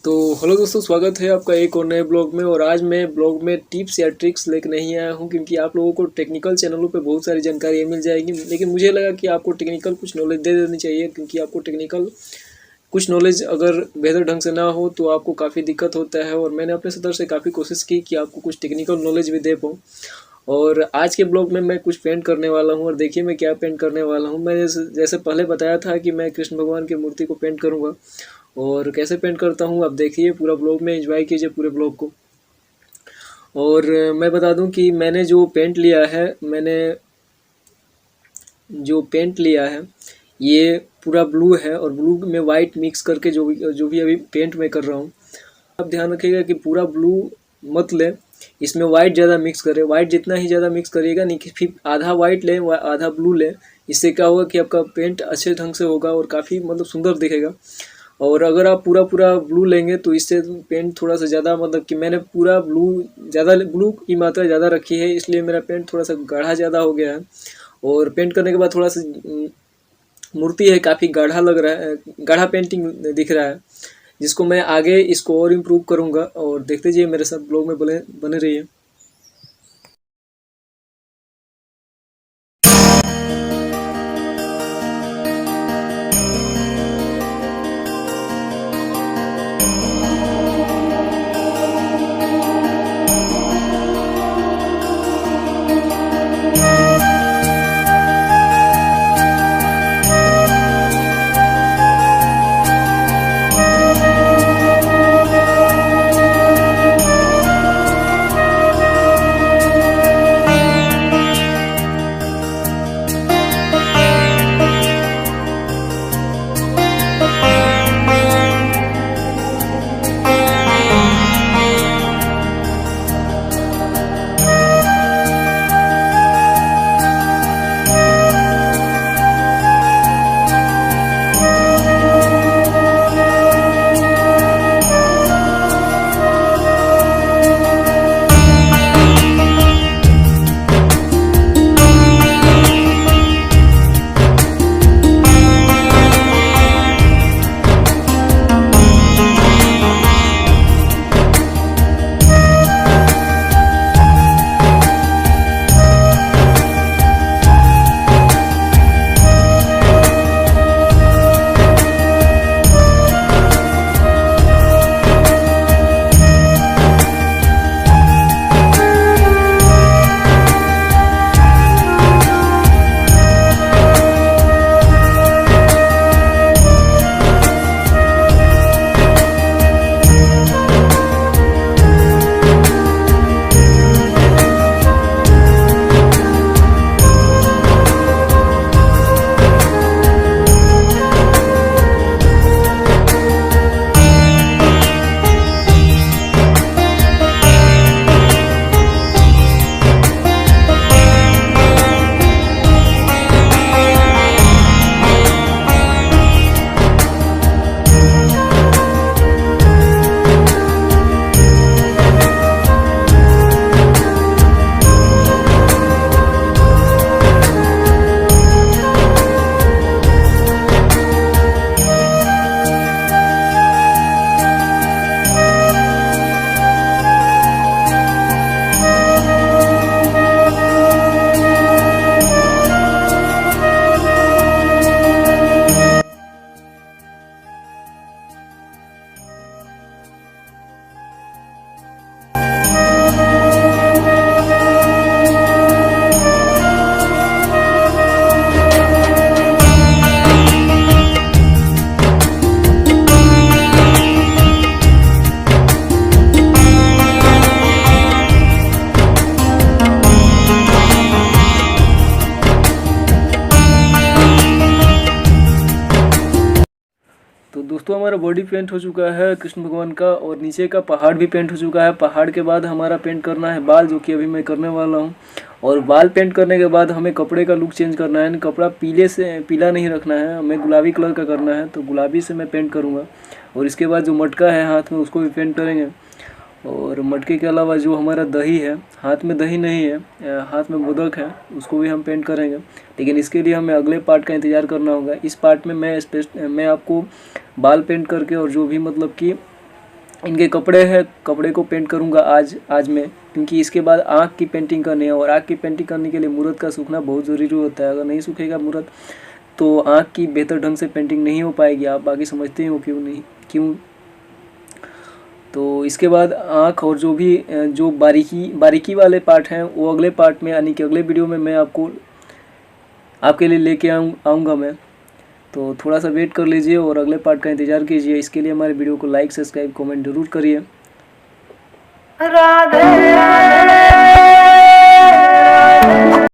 तो हेलो दोस्तों, स्वागत है आपका एक और नए ब्लॉग में। और आज मैं ब्लॉग में टिप्स या ट्रिक्स लेकर नहीं आया हूं, क्योंकि आप लोगों को टेक्निकल चैनलों पे बहुत सारी जानकारी मिल जाएगी, लेकिन मुझे लगा कि आपको टेक्निकल कुछ नॉलेज दे देनी चाहिए, क्योंकि आपको टेक्निकल कुछ नॉलेज अगर बेहतर ढंग से ना हो तो आपको काफ़ी दिक्कत होता है। और मैंने अपने तरफ से काफ़ी कोशिश की कि आपको कुछ टेक्निकल नॉलेज भी दे पाऊँ। और आज के ब्लॉग में मैं कुछ पेंट करने वाला हूँ, और देखिए मैं क्या पेंट करने वाला हूँ। मैं जैसे पहले बताया था कि मैं कृष्ण भगवान की मूर्ति को पेंट करूँगा, और कैसे पेंट करता हूँ आप देखिए पूरा ब्लॉग में, एंजॉय कीजिए पूरे ब्लॉग को। और मैं बता दूं कि मैंने जो पेंट लिया है ये पूरा ब्लू है, और ब्लू में वाइट मिक्स करके जो भी अभी पेंट मैं कर रहा हूँ। आप ध्यान रखिएगा कि पूरा ब्लू मत ले, इसमें वाइट ज़्यादा मिक्स करें। वाइट जितना ही ज़्यादा मिक्स करिएगा, नहीं कि फिर आधा वाइट लें आधा ब्लू लें। इससे क्या होगा कि आपका पेंट अच्छे ढंग से होगा और काफ़ी मतलब सुंदर दिखेगा। और अगर आप पूरा ब्लू लेंगे तो इससे पेंट थोड़ा सा ज़्यादा, मतलब कि मैंने पूरा ब्लू की मात्रा ज़्यादा रखी है, इसलिए मेरा पेंट थोड़ा सा गाढ़ा ज़्यादा हो गया है। और पेंट करने के बाद थोड़ा सा मूर्ति है काफ़ी गाढ़ा लग रहा है, गाढ़ा पेंटिंग दिख रहा है, जिसको मैं आगे इसको और इम्प्रूव करूँगा। और देखते जाइए मेरे साथ ब्लॉग में बने रहिए। तो दोस्तों हमारा बॉडी पेंट हो चुका है कृष्ण भगवान का, और नीचे का पहाड़ भी पेंट हो चुका है। पहाड़ के बाद हमारा पेंट करना है बाल, जो कि अभी मैं करने वाला हूँ। और बाल पेंट करने के बाद हमें कपड़े का लुक चेंज करना है। कपड़ा पीला नहीं रखना है, हमें गुलाबी कलर का करना है, तो गुलाबी से मैं पेंट करूँगा। और इसके बाद जो मटका है हाथ में, उसको भी पेंट करेंगे। और मटके के अलावा जो हमारा दही है, हाथ में दही नहीं है, हाथ में मोदक है, उसको भी हम पेंट करेंगे। लेकिन इसके लिए हमें अगले पार्ट का इंतज़ार करना होगा। इस पार्ट में मैं आपको बाल पेंट करके और जो भी मतलब कि इनके कपड़े हैं, कपड़े को पेंट करूँगा आज मैं, क्योंकि इसके बाद आँख की पेंटिंग करनी है। और आँख की पेंटिंग करने के लिए मूर्त का सूखना बहुत ज़रूरी होता है। अगर नहीं सूखेगा मूर्त तो आँख की बेहतर ढंग से पेंटिंग नहीं हो पाएगी। आप बाकी समझते हो क्यों। तो इसके बाद आँख और जो भी जो बारीकी वाले पार्ट हैं वो अगले पार्ट में, यानी कि अगले वीडियो में मैं आपके लिए लेके आऊँगा मैं। तो थोड़ा सा वेट कर लीजिए और अगले पार्ट का इंतज़ार कीजिए। इसके लिए हमारे वीडियो को लाइक, सब्सक्राइब, कमेंट जरूर करिए। राधे।